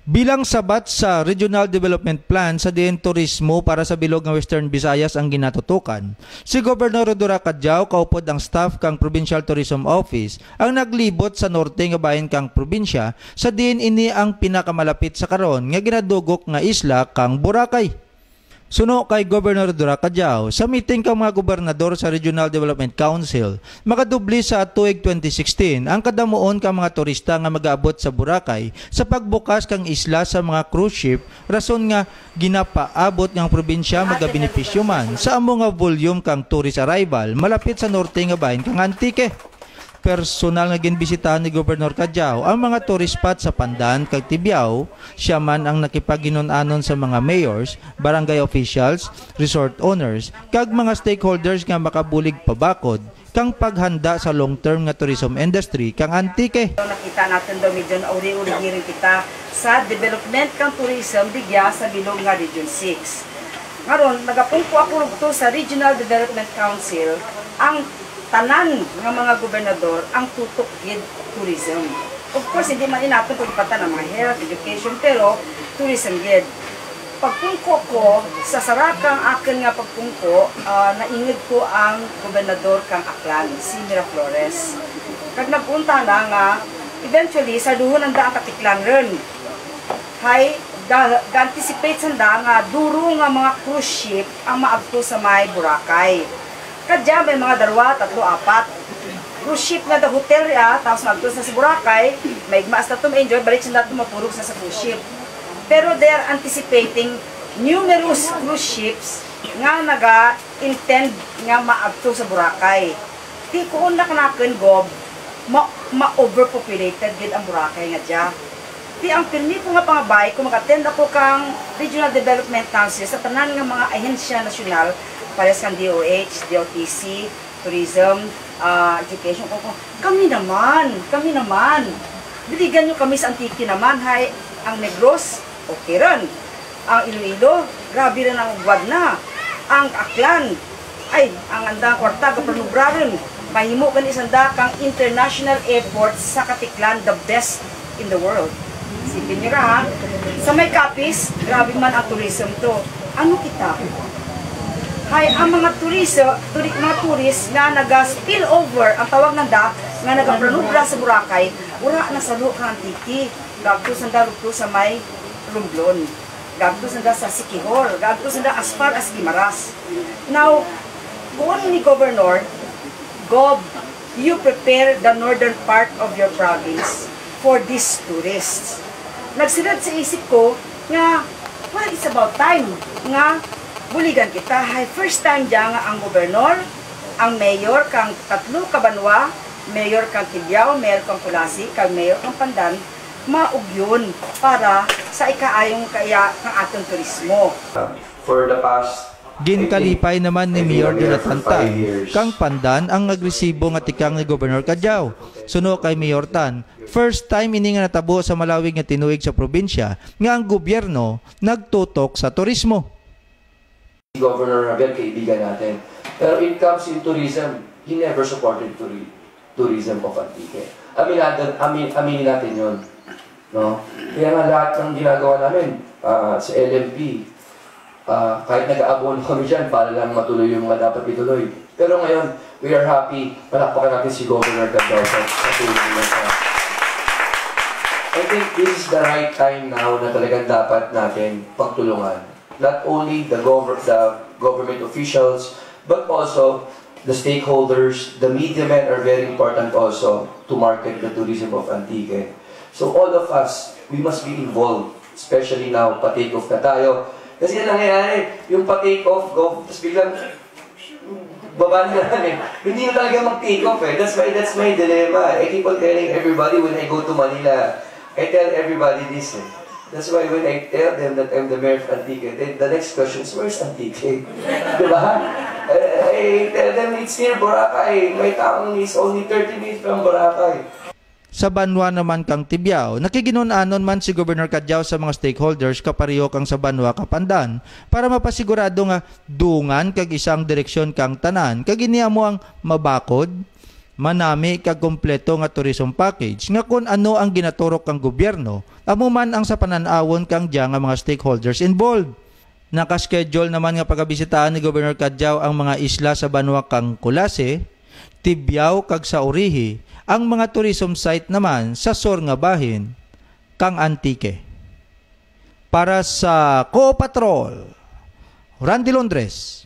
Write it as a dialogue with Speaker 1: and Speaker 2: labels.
Speaker 1: Bilang sabat sa Regional Development Plan sa diin turismo para sa bilog ng Western Visayas ang ginatutukan, si Gobernador Rodora Cadjao kaupod ang staff kang Provincial Tourism Office ang naglibot sa norte nga bahin kang probinsya sa diin ini ang pinakamalapit sa karon nga ginadugok nga isla kang Boracay. Suno kay Gobernador Rodora Cadjao, sa meeting kang mga gobernador sa Regional Development Council, makadubli sa tuig 2016 ang kadamuon kang mga turista nga mag-aabot sa Boracay sa pagbukas kang isla sa mga cruise ship, rason nga ginapaabot ng probinsya magabenepisyo man sa amo nga volume kang tourist arrival malapit sa norte nga bahin kang Antique. Personal nga ginbisitahan ni Gobernador Cadjao ang mga tourist spot sa Pandan kag Tibiao. Siya man ang nakipagginon-anon sa mga mayors, barangay officials, resort owners kag mga stakeholders nga makabulig pabakod kang paghanda sa long-term nga tourism industry kang Antique.
Speaker 2: Nakita natin daw medyo na uri-uri rin kita sa development kang tourism digya sa bilog nga Region 6. Ngaron, nagapungko ako rugto sa Regional Development Council ang tanan ng mga gobernador ang tutok gid tourism. Of course, hindi man inato pagpatan ng mga health, education, pero tourism gid. Pagpungko ko, sa sarakang akin nga pagpungko, naingid ko ang gobernador kang Aklan, si Miraflores. Kag nagpunta na nga, eventually, sa duhon ang daang katiklan rin. Hay, ga-anticipate sanda nga, duro nga mga cruise ship ang maabto sa may Boracay. Kadya may mga darwa, 3, 4. Cruise ship na the hotel tapos magtos na sa Boracay, may igmaas na enjoy, balik sila mapurog sa cruise ship. Pero they are anticipating numerous cruise ships nga naga-intend nga maabto sa Boracay. Di ko nakanakan gob, ma-overpopulated gid ang Boracay nga dya. Di ang pirmi ko nga pangabay, kung mag-attend ako kang Regional Development Council sa tanan nga mga ahensya nasyonal, pares kang DOH, DOTC, Tourism, Education, kami naman. Biligan nyo kami sa Antique naman, hay, ang Negros, okay rin. Ang Iloilo, grabe rin ang ugwad na. Ang Aklan, ay, ang andang kwarta, kapranubra rin. Mahimo ka ni sanda kang international airport sa Katiklan, the best in the world. Sipin nyo ha. Sa may Capiz, grabe man ang tourism to. Ano kita? Hay, ang mga tourist nga naga-spill over, ang tawag ng nga naga-pranubra sa Boracay, ura na sa Lukang Antique, gagto sanda rugto sa may Romblon, gagto sanda sa Siquijor, gagto sanda as far as Guimaras. Now, kung ni Governor, Gob, you prepare the northern part of your province for these tourists. Nagsilad sa isip ko nga, well, it's about time nga buligan kita. Hay, first time dyan nga ang gobernador, ang mayor kang 3 ka Banwa, mayor kang Tibiao, mayor kang Kulasi, kang mayor kang Pandan, maugyon para sa ikaayong kaya ng atong turismo.
Speaker 3: For the past
Speaker 1: Ginkalipay naman ni Mayor Jonathan Tan kang Pandan ang agresibo nga tikang ni Gobernador Cadjao. Suno kay Mayor Tan, first time ini nga natabo sa malawig nga tinuig sa probinsya nga ang gobyerno nagtutok sa turismo.
Speaker 3: Governor Rabel, kaibigan natin. Pero it comes in tourism, he never supported tourism of Antique. Aminin natin yun. No? Kaya nga lahat ng ginagawa namin sa LMP, kahit nag-aabono kami dyan para lang matuloy yung mga dapat ituloy. Pero ngayon, we are happy. Palakpakan natin si Governor Cadjao sa tulong niya. I think this is the right time now na talagang dapat natin pagtulungan. Not only the government officials, but also the stakeholders, the media men are very important also to market the tourism of Antique. So all of us, we must be involved, especially now, pa-take off na tayo. Kasi yan nangyayari, yung pa-take off, tapos biglang baba na lang Hindi na talaga mag-take off That's my dilemma. I keep on telling everybody when I go to Manila, I tell everybody this That's why when I tell them that I'm the mayor of Antique, the next question is, where's Antique? Diba? I tell them it's near Boracay. My town is only 30 minutes from Boracay.
Speaker 1: Sa Banwa naman kang Tibiao, nakiginon-anon man si Gobernador Cadjao sa mga stakeholders kapariho kang sa Banwa Kapandan para mapasigurado nga dungan kag isang direksyon kang tanan kag iniya mo ang mabakod, manami kag kompleto nga tourism package nga kung ano ang ginaturok kang gobyerno amo man ang sa pananawon kang diya nga mga stakeholders involved. Nakaschedule naman nga pagabisitahan ni Governor Cadjao ang mga isla sa Banwa kang Kulase, Tibyao kag sa Urihi, ang mga tourism site naman sa Sur nga bahin kang Antique. Para sa Co Patrol, Randy Londres.